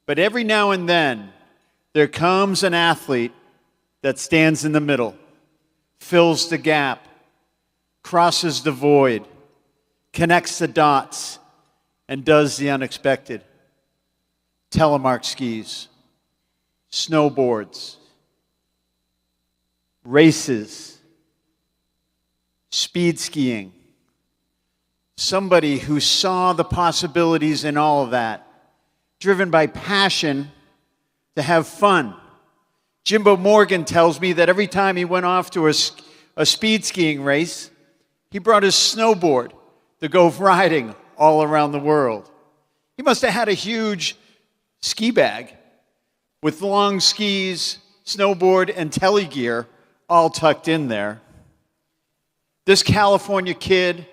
But every now and then, there comes an athlete that stands in the middle, fills the gap, crosses the void, connects the dots, and does the unexpected. Telemark skis, snowboards, races, speed skiing. Somebody who saw the possibilities in all of that, driven by passion to have fun. Jimbo Morgan tells me that every time he went off to a speed skiing race, he brought his snowboard to go riding all around the world. He must have had a huge ski bag with long skis, snowboard, and telegear all tucked in there. This California kid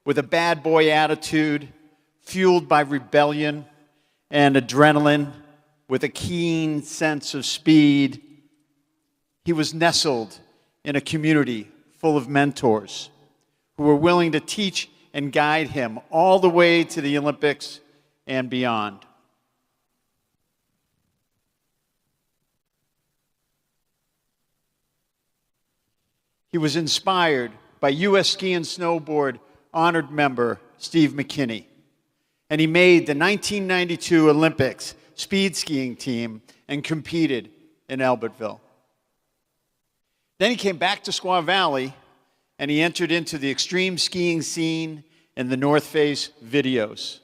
with a bad boy attitude, fueled by rebellion and adrenaline, with a keen sense of speed, he was nestled in a community full of mentors who were willing to teach and guide him all the way to the Olympics and beyond. He was inspired by U.S. Ski and Snowboard Honored Member Steve McKinney, and he made the 1992 Olympics speed skiing team and competed in Albertville. Then he came back to Squaw Valley, and he entered into the extreme skiing scene in the North Face videos.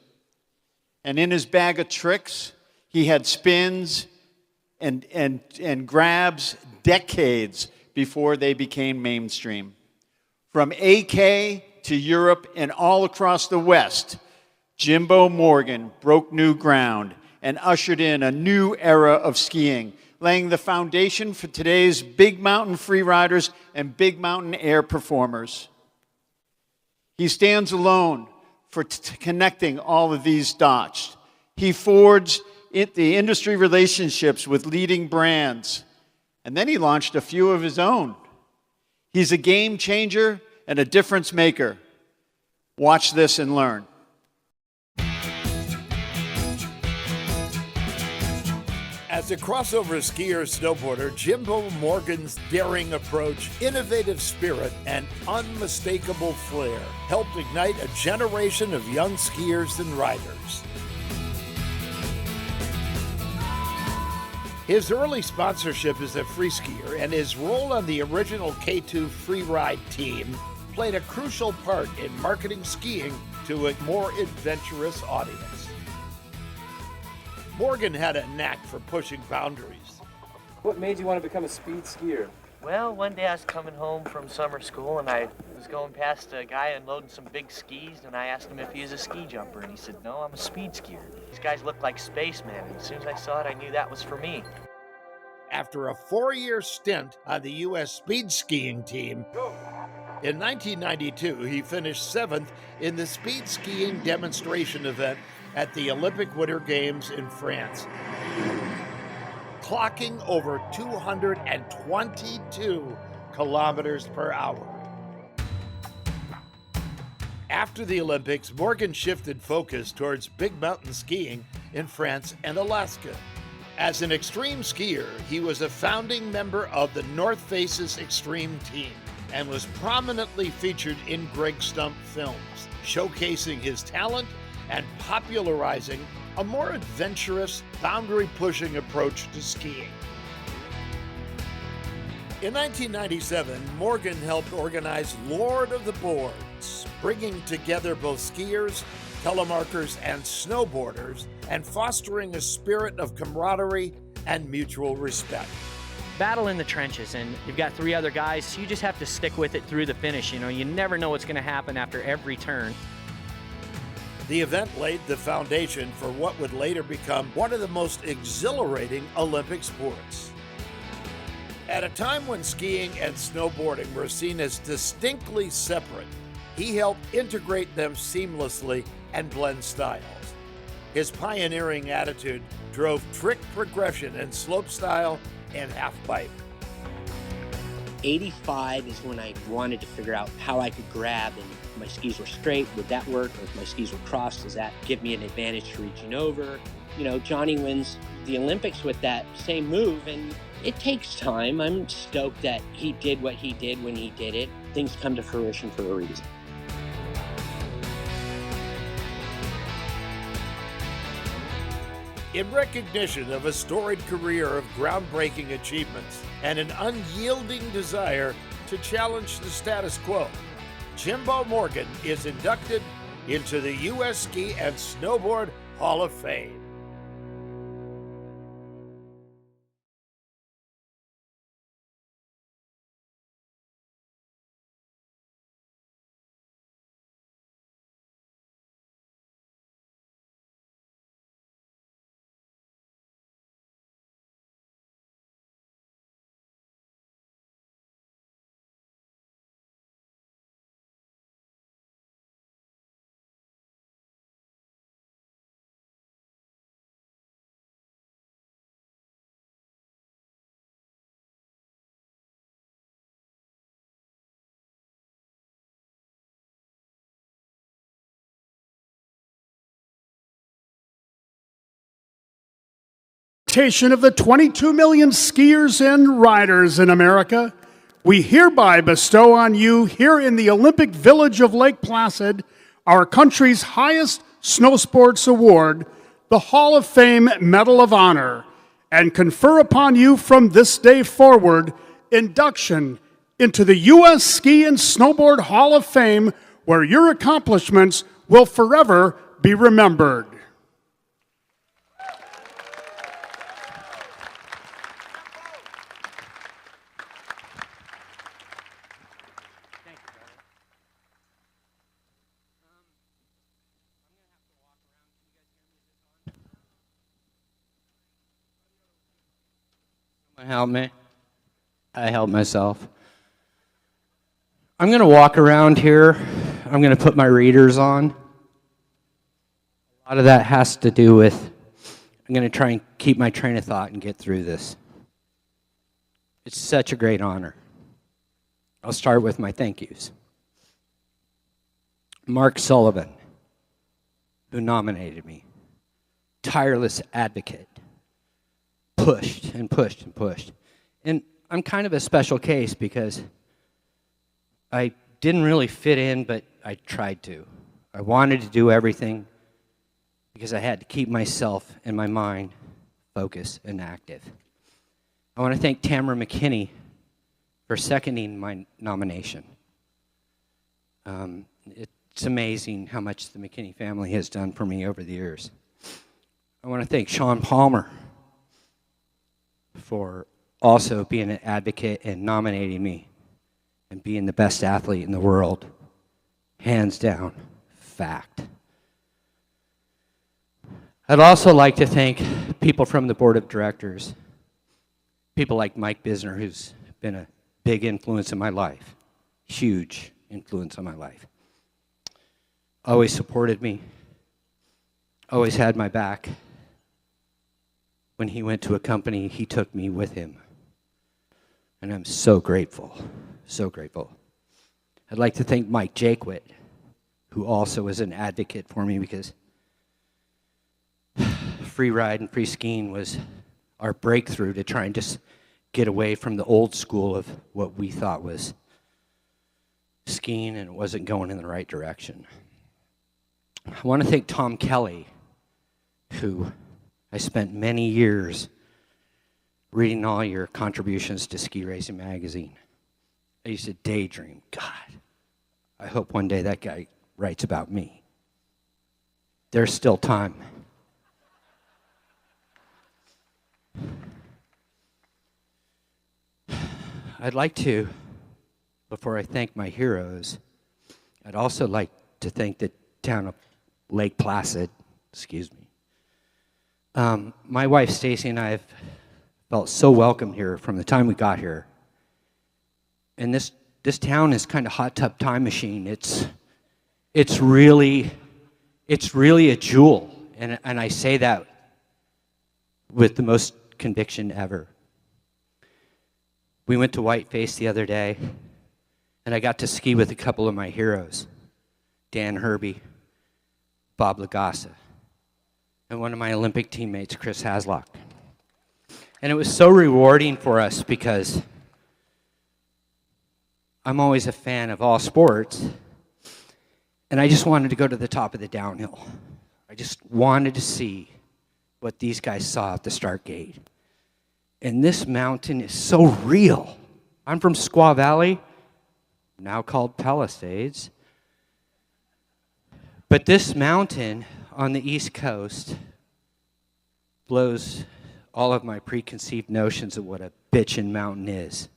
And in his bag of tricks, he had spins and grabs decades before they became mainstream. From AK to Europe and all across the West, Jimbo Morgan broke new ground and ushered in a new era of skiing, laying the foundation for today's big mountain freeriders and big mountain air performers. He stands alone for connecting all of these dots. He forged the industry relationships with leading brands, and then he launched a few of his own. He's a game changer and a difference maker. Watch this and learn. As a crossover skier snowboarder, Jimbo Morgan's daring approach, innovative spirit, and unmistakable flair helped ignite a generation of young skiers and riders. His early sponsorship as a free skier and his role on the original K2 Freeride team played a crucial part in marketing skiing to a more adventurous audience. Morgan had a knack for pushing boundaries. What made you want to become a speed skier? Well, one day I was coming home from summer school and I was going past a guy unloading some big skis, and I asked him if he was a ski jumper, and he said, "No, I'm a speed skier." These guys look like spacemen, and as soon as I saw it, I knew that was for me. After a 4-year stint on the U.S. speed skiing team, in 1992 he finished 7th in the speed skiing demonstration event at the Olympic Winter Games in France, clocking over 222 kilometers per hour. After the Olympics, Morgan shifted focus towards big mountain skiing in France and Alaska. As an extreme skier, he was a founding member of the North Face's Extreme team and was prominently featured in Greg Stump films, showcasing his talent and popularizing a more adventurous, boundary-pushing approach to skiing. In 1997, Morgan helped organize Lord of the Boards, bringing together both skiers, telemarkers, and snowboarders, and fostering a spirit of camaraderie and mutual respect. Battle in the trenches, and you've got 3 other guys, so you just have to stick with it through the finish. You know, you never know what's going to happen after every turn. The event laid the foundation for what would later become one of the most exhilarating Olympic sports. At a time when skiing and snowboarding were seen as distinctly separate, he helped integrate them seamlessly and blend styles. His pioneering attitude drove trick progression and slopestyle and half-pipe. 85 is when I wanted to figure out how I could grab, and if my skis were straight, would that work? Or if my skis were crossed, does that give me an advantage to reaching over? Johnny wins the Olympics with that same move, and it takes time. I'm stoked that he did what he did when he did it. Things come to fruition for a reason. In recognition of a storied career of groundbreaking achievements and an unyielding desire to challenge the status quo, Jimbo Morgan is inducted into the U.S. Ski and Snowboard Hall of Fame. Of the 22 million skiers and riders in America, we hereby bestow on you here in the Olympic Village of Lake Placid our country's highest snow sports award, the Hall of Fame Medal of Honor, and confer upon you from this day forward induction into the U.S. Ski and Snowboard Hall of Fame, where your accomplishments will forever be remembered. Help me. I help myself. I'm going to walk around here. I'm going to put my readers on. A lot of that has to do with, I'm going to try and keep my train of thought and get through this. It's such a great honor. I'll start with my thank yous. Mark Sullivan, who nominated me, tireless advocate, pushed and pushed and pushed. And I'm kind of a special case because I didn't really fit in, but I tried to. I wanted to do everything because I had to keep myself and my mind focused and active. I want to thank Tamara McKinney for seconding my nomination. It's amazing how much the McKinney family has done for me over the years. I want to thank Sean Palmer for also being an advocate and nominating me and being the best athlete in the world. Hands down, fact. I'd also like to thank people from the board of directors, people like Mike Bisner, who's been a big influence in my life, huge influence on my life. Always supported me, always had my back. When he went to a company, he took me with him. And I'm so grateful, so grateful. I'd like to thank Mike Jaquit, who also is an advocate for me because free ride and free skiing was our breakthrough to try and just get away from the old school of what we thought was skiing, and it wasn't going in the right direction. I want to thank Tom Kelly, who I spent many years reading all your contributions to Ski Racing Magazine. I used to daydream, God, I hope one day that guy writes about me. There's still time. I'd like to, before I thank my heroes, I'd also like to thank the town of Lake Placid, excuse me. My wife Stacy and I have felt so welcome here from the time we got here. And this town is kind of hot tub time machine. It's really a jewel, and I say that with the most conviction ever. We went to Whiteface the other day, and I got to ski with a couple of my heroes, Dan Herby, Bob Lagassa. and one of my Olympic teammates, Chris Haslock. And it was so rewarding for us because I'm always a fan of all sports, and I just wanted to go to the top of the downhill. I just wanted to see what these guys saw at the start gate. And this mountain is so real. I'm from Squaw Valley, now called Palisades. But this mountain on the East Coast blows all of my preconceived notions of what a bitchin' mountain is.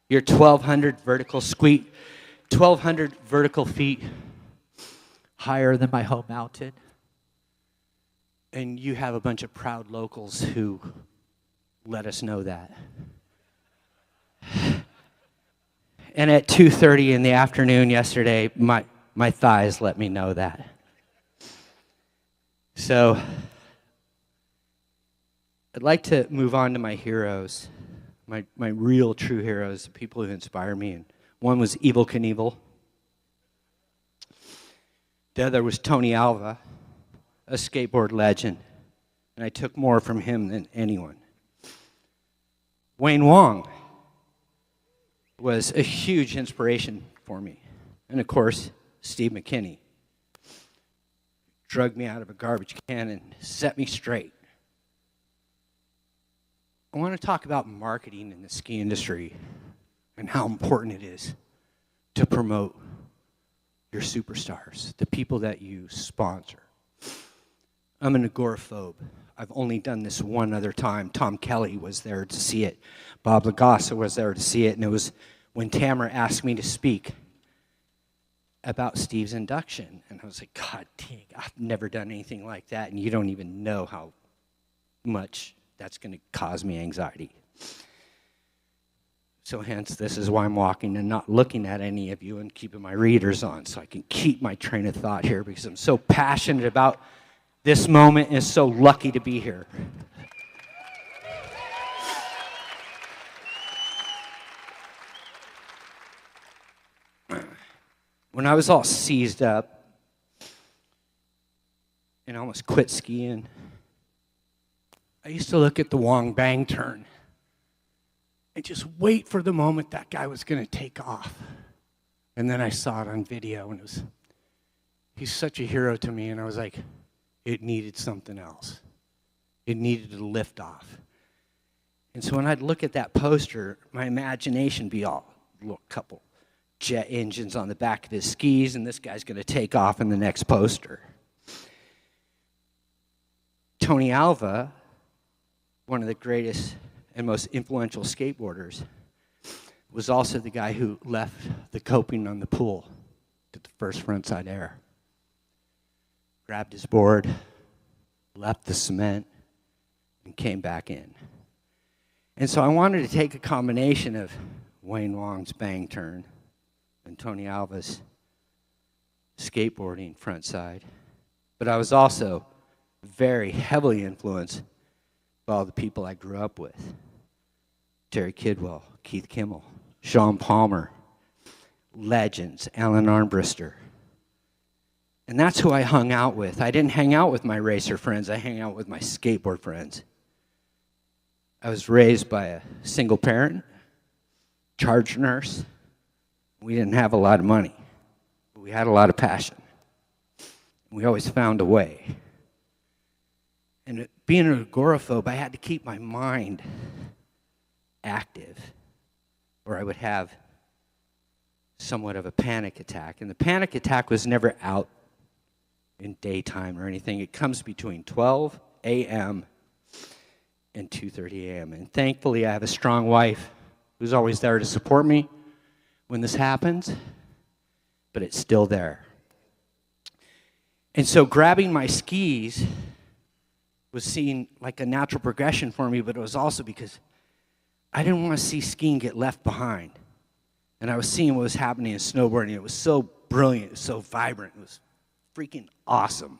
You're 1,200 vertical feet Higher than my home mountain. and you have a bunch of proud locals who let us know that. And at 2:30 in the afternoon yesterday, my thighs let me know that. So I'd like to move on to my heroes, my real true heroes, the people who inspire me. And one was Evel Knievel. The other was Tony Alva, a skateboard legend. And I took more from him than anyone. Wayne Wong was a huge inspiration for me. And of course, Steve McKinney drugged me out of a garbage can and set me straight. I want to talk about marketing in the ski industry and how important it is to promote your superstars, the people that you sponsor. I'm an agoraphobe. I've only done this one other time. Tom Kelly was there to see it. Bob Lagassa was there to see it. And it was when Tamara asked me to speak about Steve's induction. And I was like, God dang, I've never done anything like that. And you don't even know how much that's going to cause me anxiety. So hence, this is why I'm walking and not looking at any of you and keeping my readers on so I can keep my train of thought here because I'm so passionate about this moment and so lucky to be here. When I was all seized up and almost quit skiing, I used to look at the Wong Bang turn and just wait for the moment that guy was going to take off. And then I saw it on video, and he's such a hero to me, and I was like, it needed something else. It needed to lift off. And so when I'd look at that poster, my imagination would be all, look, couple jet engines on the back of his skis, and this guy's going to take off in the next poster. Tony Alva, one of the greatest and most influential skateboarders, was also the guy who left the coping on the pool to the first frontside air. Grabbed his board, left the cement, and came back in. And so I wanted to take a combination of Wayne Wong's bang turn and Tony Alva's skateboarding frontside, but I was also very heavily influenced by all the people I grew up with. Terry Kidwell, Keith Kimmel, Sean Palmer, legends, Alan Armbruster. And that's who I hung out with. I didn't hang out with my racer friends. I hang out with my skateboard friends. I was raised by a single parent, charge nurse. We didn't have a lot of money, but we had a lot of passion. We always found a way. And being an agoraphobe, I had to keep my mind active, or I would have somewhat of a panic attack. And the panic attack was never out in daytime or anything. It comes between 12 a.m. and 2:30 a.m. And thankfully, I have a strong wife who's always there to support me when this happens, but it's still there. And so grabbing my skis was seen like a natural progression for me, but it was also because I didn't want to see skiing get left behind. And I was seeing what was happening in snowboarding. It was so brilliant, it was so vibrant, it was freaking awesome.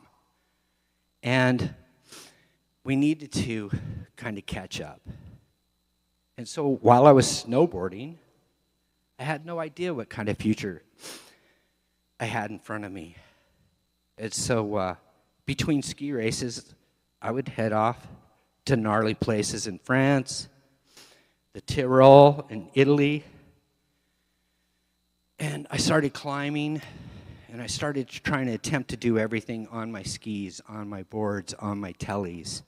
And we needed to kind of catch up. And so while I was snowboarding, I had no idea what kind of future I had in front of me. And so between ski races, I would head off to gnarly places in France, the Tyrol, and Italy. And I started climbing, and I started trying to attempt to do everything on my skis, on my boards, on my tellies.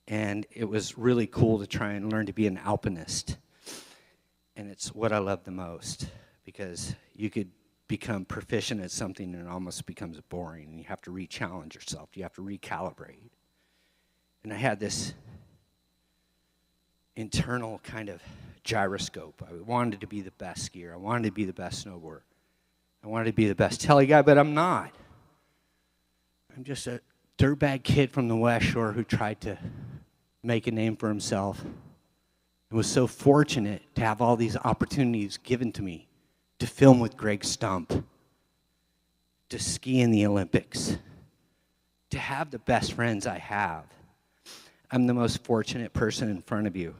And it was really cool to try and learn to be an alpinist. And it's what I love the most, because you could become proficient at something and it almost becomes boring, and you have to re-challenge yourself. You have to recalibrate. And I had this internal kind of gyroscope. I wanted to be the best skier. I wanted to be the best snowboarder. I wanted to be the best telly guy, but I'm not. I'm just a dirtbag kid from the West Shore who tried to make a name for himself and was so fortunate to have all these opportunities given to me to film with Greg Stump, to ski in the Olympics, to have the best friends I have. I'm the most fortunate person in front of you.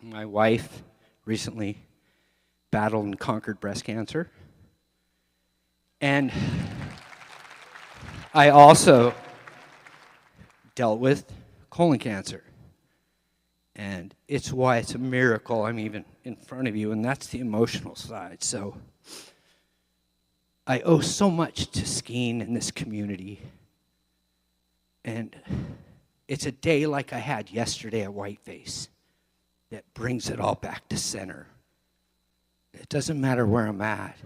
My wife recently battled and conquered breast cancer. And I also dealt with colon cancer. And it's why it's a miracle I'm even in front of you, and that's the emotional side. So I owe so much to skiing in this community. And it's a day like I had yesterday at Whiteface that brings it all back to center. It doesn't matter where I'm at.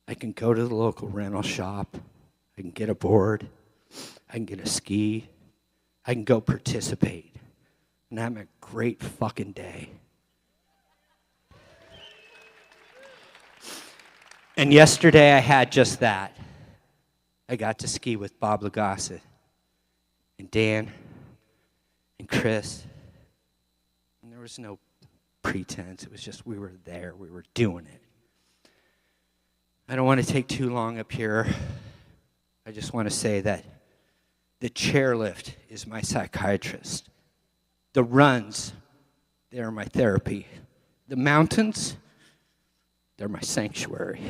I can go to the local rental shop. I can get a board. I can get a ski. I can go participate. And have a great fucking day. And yesterday I had just that. I got to ski with Bob Lagasse and Dan and Chris. And there was no pretense. It was just we were there. We were doing it. I don't want to take too long up here. I just want to say that the chairlift is my psychiatrist. The runs, they're my therapy. The mountains, they're my sanctuary.